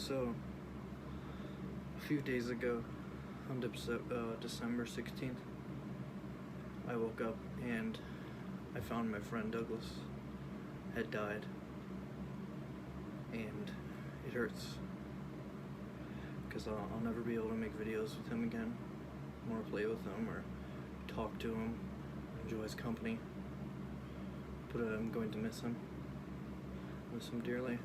So, a few days ago, on December 16th, I woke up and I found my friend Douglas had died. And it hurts. Because I'll never be able to make videos with him again, or play with him, or talk to him, enjoy his company. But I'm going to miss him. Miss him dearly.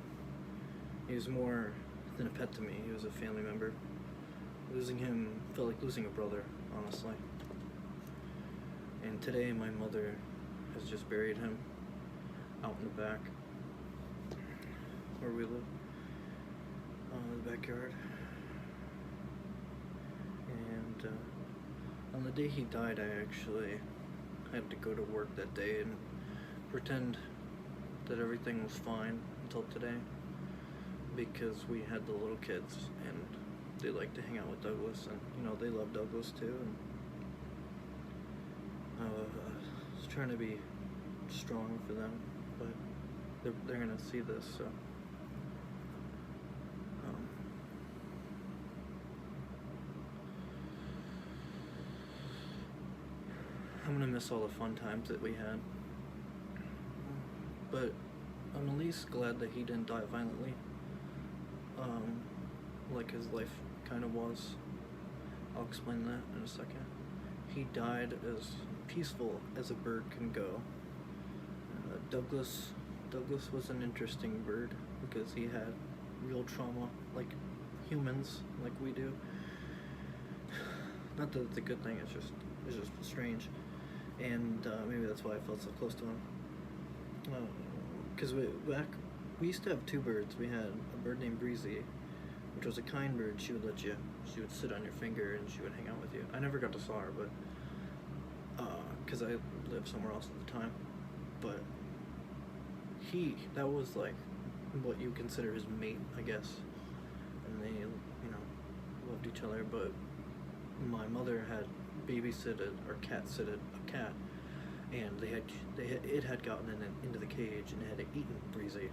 He was more than a pet to me. He was a family member. Losing him felt like losing a brother, honestly. And today my mother has just buried him out in the back where we live, in the backyard. And on the day he died, I actually had to go to work that day and pretend that everything was fine until today, because we had the little kids and they like to hang out with Douglas, and you know, they love Douglas too, and I was trying to be strong for them, but they're gonna see this, so I'm gonna miss all the fun times that we had, but I'm at least glad that he didn't die violently, like his life kind of was. I'll explain that in a second. He died as peaceful as a bird can go. Douglas was an interesting bird because he had real trauma, like humans, like we do. Not that it's a good thing, it's just strange. And maybe that's why I felt so close to him. Because we used to have two birds. We had a bird named Breezy, which was a kind bird. She would sit on your finger and she would hang out with you. I never got to saw her, but because I lived somewhere else at the time. But that was like what you consider his mate, I guess. And they, loved each other. But my mother had babysitted or cat-sitted a cat, and it had gotten into the cage and it had eaten Breezy,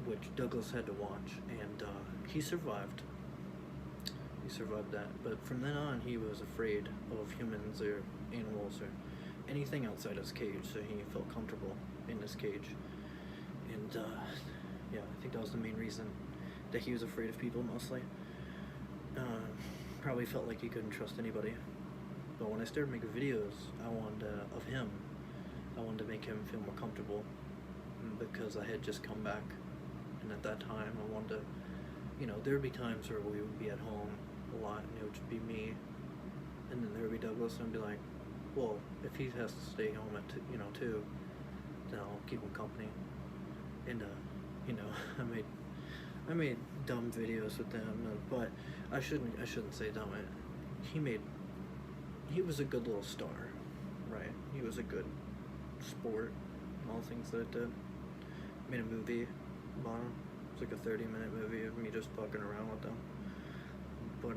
which Douglas had to watch, and he survived. He survived that, but from then on he was afraid of humans or animals or anything outside his cage, so he felt comfortable in his cage. And yeah, I think that was the main reason that he was afraid of people, mostly. Probably felt like he couldn't trust anybody. But when I started making videos, I wanted to make him feel more comfortable, because I had just come back, and at that time I wanted to, there would be times where we would be at home a lot, and it would just be me, and then there would be Douglas, and I'd be like, well, if he has to stay home at 2, then I'll keep him company. And I made dumb videos with them, but I shouldn't say dumb. He was a good little star, right? He was a good sport, and all the things that it did. Made a movie about him. It's like a 30-minute movie of me just fucking around with them. But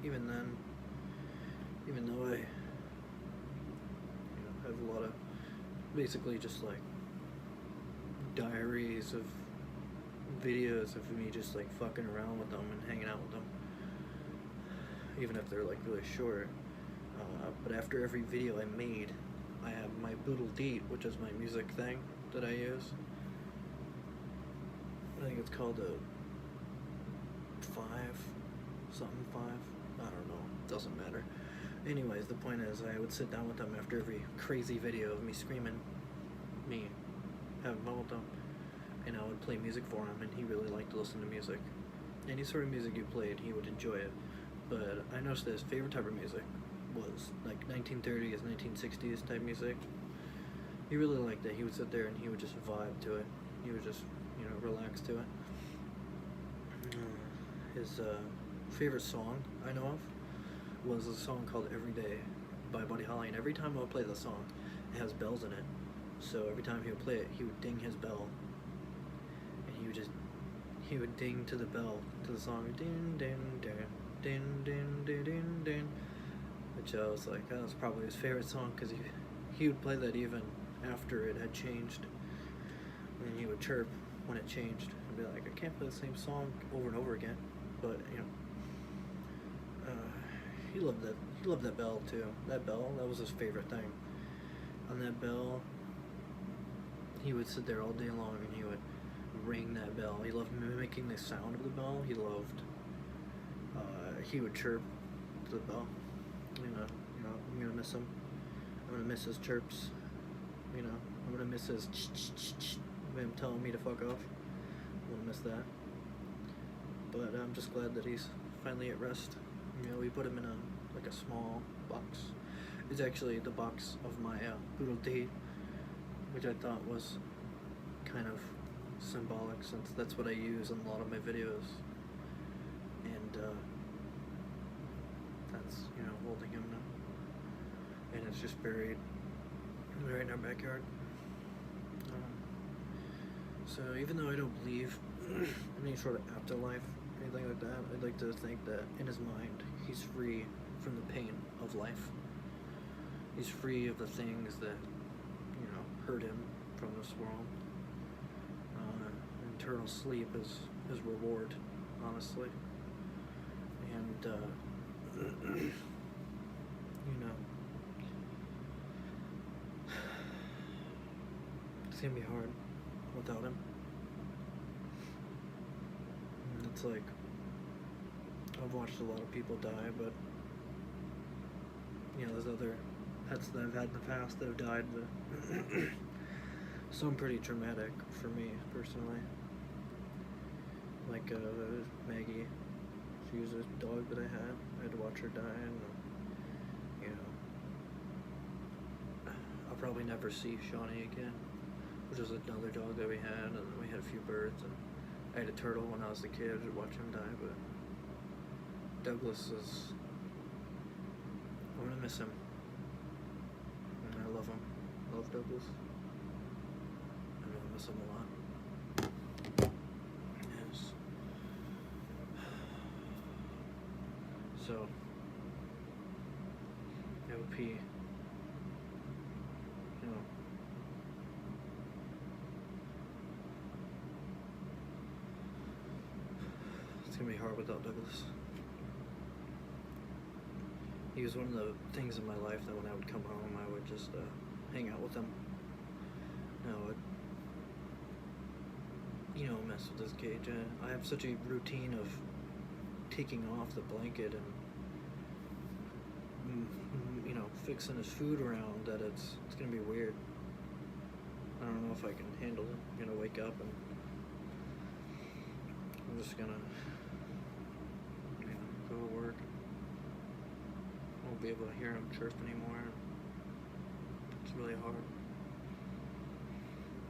even though I have a lot of basically just like diaries of videos of me just like fucking around with them and hanging out with them, even if they're like really short. But after every video I made, I have my Boodle Deet, which is my music thing that I use. I think it's called a 5. I don't know, doesn't matter. Anyways, the point is, I would sit down with them after every crazy video of me screaming, me having fun with them, and I would play music for him, and he really liked to listen to music. Any sort of music you played, he would enjoy it. But I noticed that his favorite type of music was like 1930s, 1960s type music. He really liked it. He would sit there and he would just vibe to it. He would just, relax to it. His favorite song I know of was a song called Every Day by Buddy Holly, and every time I would play the song, it has bells in it. So every time he would play it, he would ding his bell, and he would ding to the bell, to the song, ding, ding, ding, ding, ding, ding, ding, ding, which I was like, that was probably his favorite song, because he would play that even after it had changed, and he would chirp when it changed, and be like, I can't play the same song over and over again. But you know, he loved that. He loved that bell too. That bell, that was his favorite thing. On that bell, he would sit there all day long and he would ring that bell. He loved mimicking the sound of the bell. He loved. He would chirp to the bell. You know, I'm gonna miss him. I'm gonna miss his chirps. You know, I'm gonna miss his him telling me to fuck off. I'm gonna miss that. But I'm just glad that he's finally at rest. You know, we put him in a small box. It's actually the box of my poodle tea, which I thought was kind of symbolic since that's what I use in a lot of my videos. And that's, you know, holding him now. And it's just buried right in our backyard. So even though I don't believe in any sort of afterlife, anything like that, I'd like to think that in his mind, he's free from the pain of life. He's free of the things that, you know, hurt him from this world. Eternal sleep is his reward, honestly. And, you know, it's gonna be hard without him. And it's like, I've watched a lot of people die, but, you know, there's other pets that I've had in the past that have died, but some pretty traumatic for me, personally. Like, Maggie, she was a dog that I had to watch her die, and, you know, I'll probably never see Shawnee again, which was another dog that we had, and we had a few birds, and I had a turtle when I was a kid to watch him die, but Douglas is, I'm gonna miss him, and I love him. I love Douglas. I'm gonna miss him a lot. Yes. So, I hope he, you know, it's gonna be hard without Douglas. He was one of the things in my life that when I would come home, I would just hang out with him. I would, you know, mess with his cage. I have such a routine of taking off the blanket and, you know, fixing his food around that it's gonna be weird. I don't know if I can handle it. I'm gonna wake up and I'm just gonna, you know, go to work. Won't be able to hear him chirp anymore. It's really hard.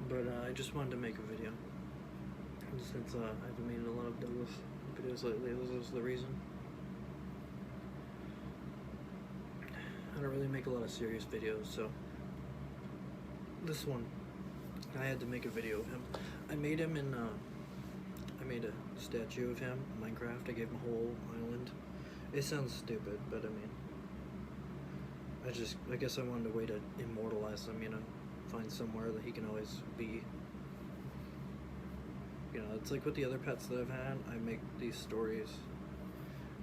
But I just wanted to make a video. Since I haven't made a lot of Douglas videos lately, this is the reason. I don't really make a lot of serious videos, so this one, I had to make a video of him. I made him in, I made a statue of him in Minecraft. I gave him a whole island. It sounds stupid, but I mean, I guess I wanted a way to immortalize him, you know, find somewhere that he can always be. You know, it's like with the other pets that I've had, I make these stories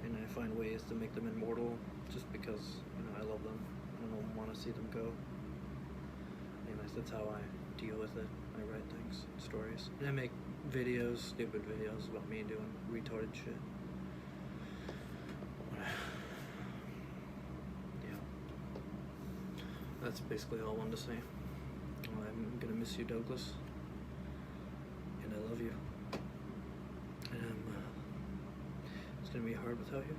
and I find ways to make them immortal just because, you know, I love them. I don't want to see them go. Anyways, that's how I deal with it. I write things, stories. And I make videos, stupid videos about me doing retarded shit. That's basically all I wanted to say. I'm gonna miss you, Douglas, and I love you. And it's gonna be hard without you.